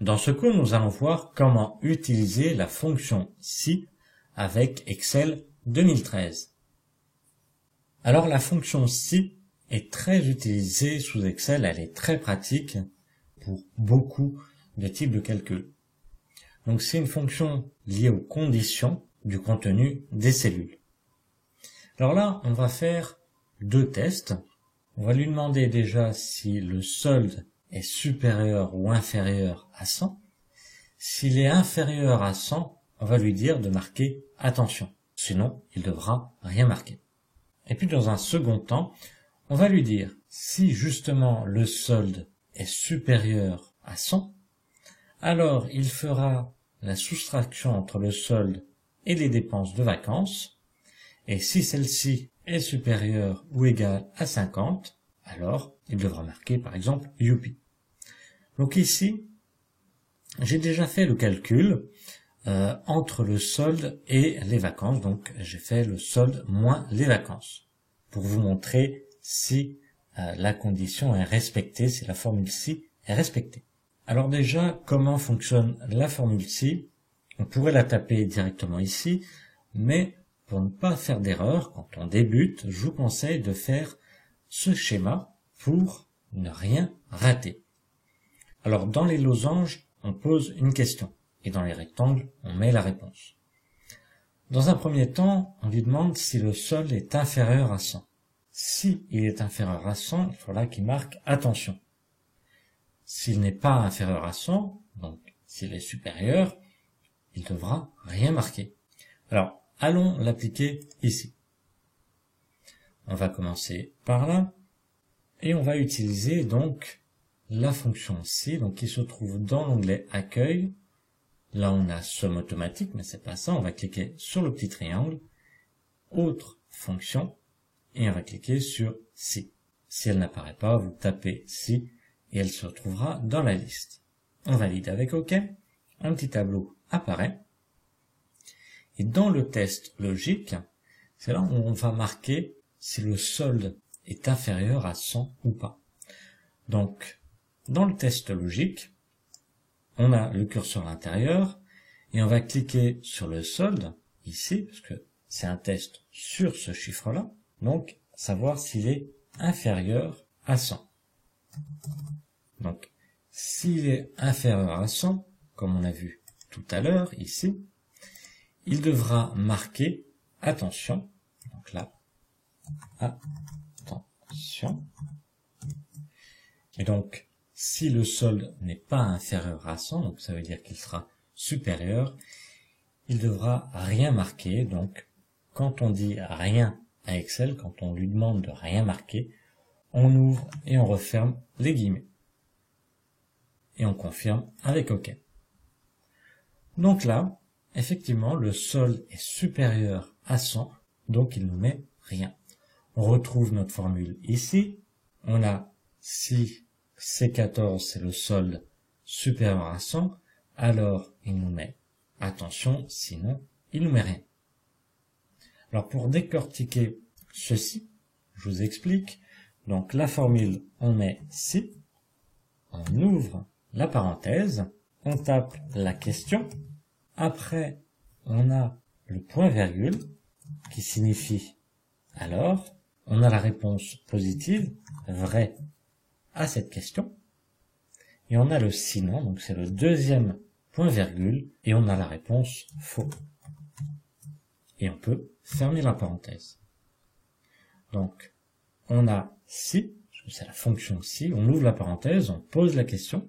Dans ce cours, nous allons voir comment utiliser la fonction si avec Excel 2013. Alors la fonction si est très utilisée sous Excel, elle est très pratique pour beaucoup de types de calculs. Donc c'est une fonction liée aux conditions du contenu des cellules. Alors là, on va faire deux tests. On va lui demander déjà si le solde est supérieur ou inférieur à 100. S'il est inférieur à 100, on va lui dire de marquer attention. Sinon, il devra rien marquer. Et puis dans un second temps, on va lui dire si justement le solde est supérieur à 100, alors il fera la soustraction entre le solde et les dépenses de vacances. Et si celle-ci est supérieure ou égale à 50, alors il devra marquer par exemple youpi. Donc ici, j'ai déjà fait le calcul entre le solde et les vacances. Donc j'ai fait le solde moins les vacances pour vous montrer si la condition est respectée, si la formule si est respectée. Alors déjà, comment fonctionne la formule si? On pourrait la taper directement ici, mais pour ne pas faire d'erreur, quand on débute, je vous conseille de faire ce schéma pour ne rien rater. Alors dans les losanges, on pose une question et dans les rectangles, on met la réponse. Dans un premier temps, on lui demande si le solde est inférieur à 100. Si il est inférieur à 100, il faudra qu'il marque attention. S'il n'est pas inférieur à 100, donc s'il est supérieur, il devra rien marquer. Alors, allons l'appliquer ici. On va commencer par là et on va utiliser donc la fonction si, donc qui se trouve dans l'onglet accueil. Là, on a somme automatique, mais c'est pas ça. On va cliquer sur le petit triangle, autre fonction, et on va cliquer sur si. Si elle n'apparaît pas, vous tapez si et elle se retrouvera dans la liste. On valide avec OK. Un petit tableau apparaît. Et dans le test logique, c'est là où on va marquer si le solde est inférieur à 100 ou pas. Donc, dans le test logique, on a le curseur à l'intérieur et on va cliquer sur le solde ici, parce que c'est un test sur ce chiffre-là, donc savoir s'il est inférieur à 100. Donc, s'il est inférieur à 100, comme on a vu tout à l'heure ici, il devra marquer attention. Donc là, attention. Et donc, si le solde n'est pas inférieur à 100, donc ça veut dire qu'il sera supérieur, il devra rien marquer. Donc, quand on dit rien à Excel, quand on lui demande de rien marquer, on ouvre et on referme les guillemets. Et on confirme avec OK. Donc là, effectivement, le solde est supérieur à 100, donc il nous met rien. On retrouve notre formule ici. On a si C14, c'est le solde supérieur à 100, alors il nous met attention, sinon il nous met rien. Alors pour décortiquer ceci, je vous explique. Donc la formule, on met si, on ouvre la parenthèse, on tape la question, après on a le point-virgule qui signifie alors, on a la réponse positive, vrai, à cette question, et on a le sinon, donc c'est le deuxième point-virgule, et on a la réponse faux. Et on peut fermer la parenthèse. Donc, on a si, c'est la fonction si, on ouvre la parenthèse, on pose la question,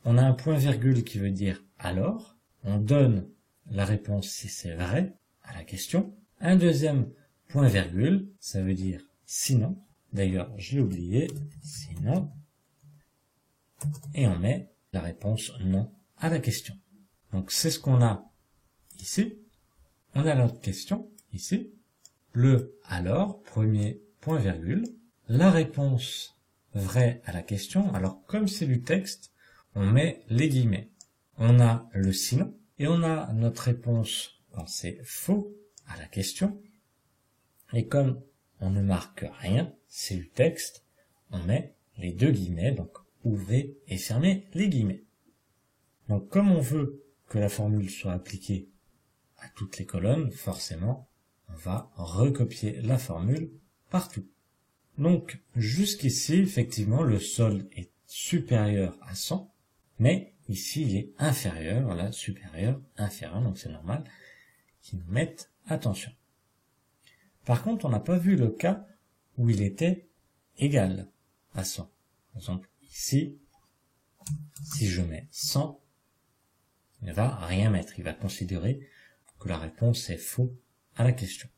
on a un point-virgule qui veut dire alors, on donne la réponse si c'est vrai à la question, un deuxième point-virgule, ça veut dire sinon, d'ailleurs je l'ai oublié, sinon, et on met la réponse non à la question. Donc c'est ce qu'on a ici, on a notre question ici, le alors, premier point-virgule, la réponse vraie à la question, alors comme c'est du texte, on met les guillemets. On a le sinon, et on a notre réponse quand c'est faux à la question, et comme on ne marque rien, c'est du texte, on met les deux guillemets, donc ouvrez et fermez les guillemets. Donc comme on veut que la formule soit appliquée à toutes les colonnes, forcément, on va recopier la formule partout. Donc jusqu'ici, effectivement, le solde est supérieur à 100, mais ici il est inférieur, là, supérieur, inférieur, donc c'est normal qu'ils nous mettent attention. Par contre, on n'a pas vu le cas où il était égal à 100. Par exemple, ici, si je mets 100, il ne va rien mettre. Il va considérer que la réponse est faux à la question.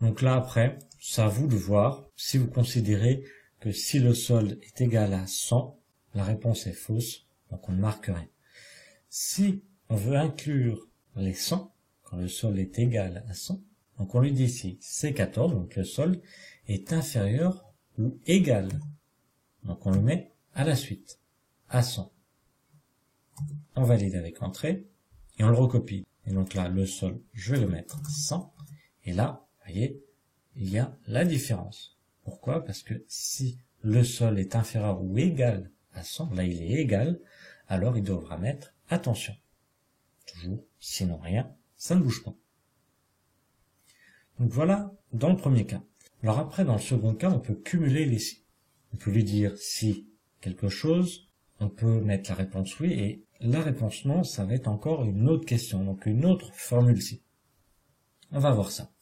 Donc là, après, c'est à vous de voir si vous considérez que si le solde est égal à 100, la réponse est fausse, donc on ne marque rien. Si on veut inclure les 100, quand le solde est égal à 100, donc on lui dit ici C14, donc le solde est inférieur ou égal. Donc on le met à la suite, à 100. On valide avec entrée et on le recopie. Et donc là, le solde, je vais le mettre 100. Et là, vous voyez, il y a la différence. Pourquoi? Parce que si le solde est inférieur ou égal à 100, là il est égal, alors il devra mettre attention. Toujours, sinon rien, ça ne bouge pas. Donc voilà, dans le premier cas. Alors après, dans le second cas, on peut cumuler les si. On peut lui dire si quelque chose, on peut mettre la réponse oui, et la réponse non, ça va être encore une autre question, donc une autre formule si. On va voir ça.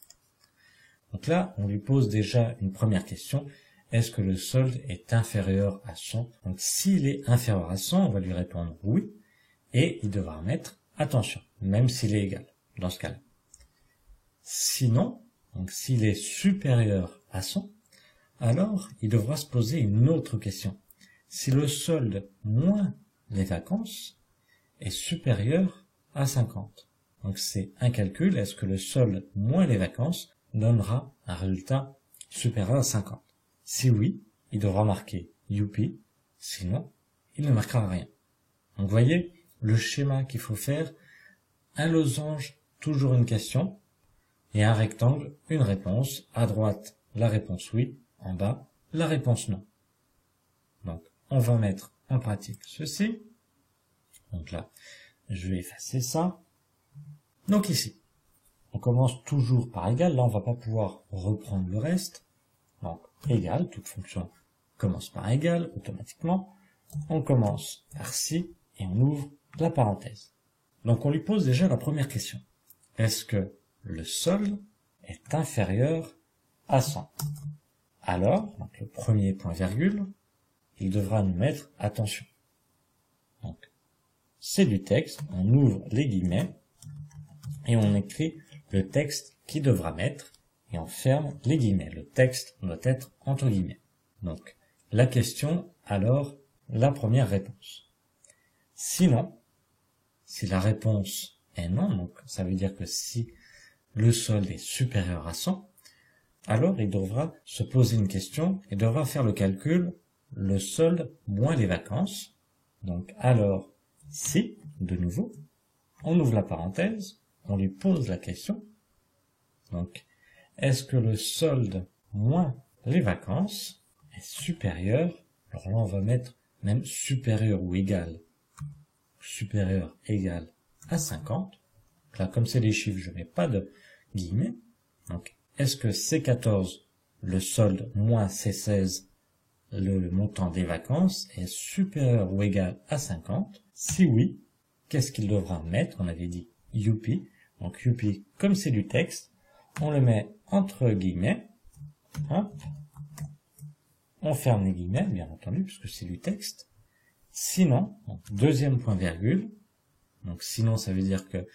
Donc là, on lui pose déjà une première question. Est-ce que le solde est inférieur à 100? Donc s'il est inférieur à 100, on va lui répondre oui, et il devra mettre attention, même s'il est égal, dans ce cas-là. Sinon, donc s'il est supérieur à 100, alors il devra se poser une autre question. Si le solde moins les vacances est supérieur à 50. Donc c'est un calcul, est-ce que le solde moins les vacances donnera un résultat supérieur à 50? Si oui, il devra marquer youpi, sinon il ne marquera rien. Donc vous voyez le schéma qu'il faut faire, un losange, toujours une question, et un rectangle, une réponse, à droite la réponse oui, en bas la réponse non. Donc on va mettre en pratique ceci. Donc là, je vais effacer ça. Donc ici, on commence toujours par égal. Là, on va pas pouvoir reprendre le reste. Donc égal, toute fonction commence par égal automatiquement. On commence par si et on ouvre la parenthèse. Donc on lui pose déjà la première question. Est-ce que le solde est inférieur à 100? Alors, donc le premier point virgule, il devra nous mettre attention. Donc, c'est du texte, on ouvre les guillemets et on écrit le texte qu'il devra mettre et on ferme les guillemets. Le texte doit être entre guillemets. Donc, la question, alors, la première réponse. Sinon, si la réponse est non, donc ça veut dire que si le solde est supérieur à 100, alors il devra se poser une question et devra faire le calcul, le solde moins les vacances. Donc alors, si, de nouveau, on ouvre la parenthèse, on lui pose la question. Donc, est-ce que le solde moins les vacances est supérieur? Alors là, on va mettre même supérieur ou égal. Supérieur égal à 50. Là, comme c'est des chiffres, je ne mets pas de guillemets. Donc, est-ce que C14, le solde, moins C16, le montant des vacances, est supérieur ou égal à 50? Si oui, qu'est-ce qu'il devra mettre? On avait dit youpi. Donc, youpi, comme c'est du texte, on le met entre guillemets. Hop. On ferme les guillemets, bien entendu, puisque c'est du texte. Sinon, donc, deuxième point virgule. Donc, sinon, ça veut dire que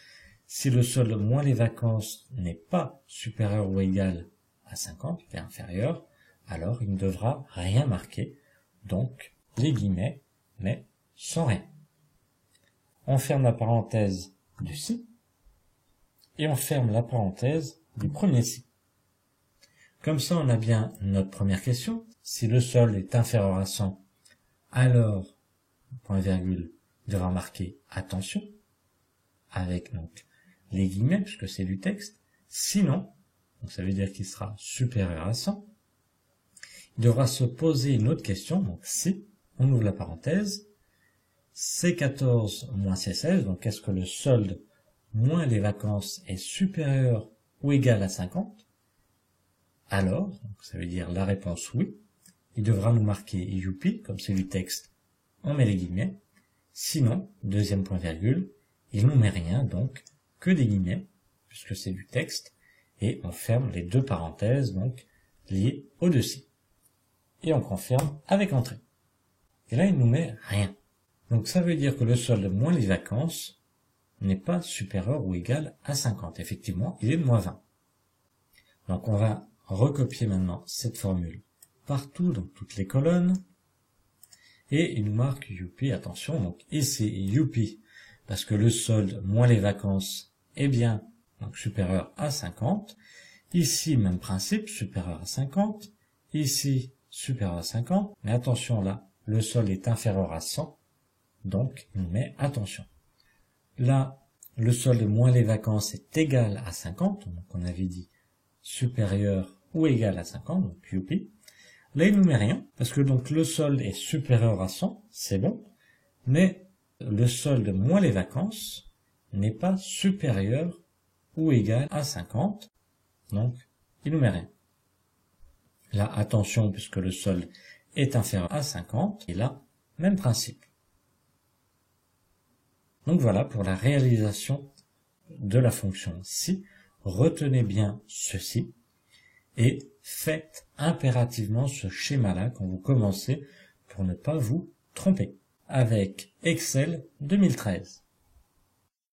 si le solde moins les vacances n'est pas supérieur ou égal à 50, est inférieur, alors il ne devra rien marquer. Donc, les guillemets, mais sans rien. On ferme la parenthèse du si, et on ferme la parenthèse du premier si. Comme ça, on a bien notre première question. Si le solde est inférieur à 100, alors, point virgule, il devra marquer attention, avec donc les guillemets, puisque c'est du texte. Sinon, donc ça veut dire qu'il sera supérieur à 100, il devra se poser une autre question, donc si, on ouvre la parenthèse, C14 moins C16, donc est-ce que le solde moins les vacances est supérieur ou égal à 50? Alors, donc ça veut dire la réponse oui. Il devra nous marquer youpi, comme c'est du texte, on met les guillemets. Sinon, deuxième point virgule, il nous met rien, donc que des guillemets, puisque c'est du texte, et on ferme les deux parenthèses, donc liées au-dessus. Et on confirme avec entrée. Et là, il nous met rien. Donc ça veut dire que le solde moins les vacances n'est pas supérieur ou égal à 50. Effectivement, il est de moins 20. Donc on va recopier maintenant cette formule partout, dans toutes les colonnes. Et il nous marque youpi, attention, donc ici youpi, parce que le solde moins les vacances est bien donc supérieur à 50. Ici, même principe, supérieur à 50. Ici, supérieur à 50. Mais attention là, le solde est inférieur à 100. Donc, il nous met attention. Là, le solde moins les vacances est égal à 50. Donc, on avait dit supérieur ou égal à 50. Donc, youpi. Là, il nous met rien, parce que donc le solde est supérieur à 100, c'est bon, mais le solde moins les vacances n'est pas supérieur ou égal à 50, donc il nous met rien. Là, attention, puisque le solde est inférieur à 50, et là, même principe. Donc voilà pour la réalisation de la fonction si. Retenez bien ceci. Et faites impérativement ce schéma-là quand vous commencez pour ne pas vous tromper avec Excel 2013.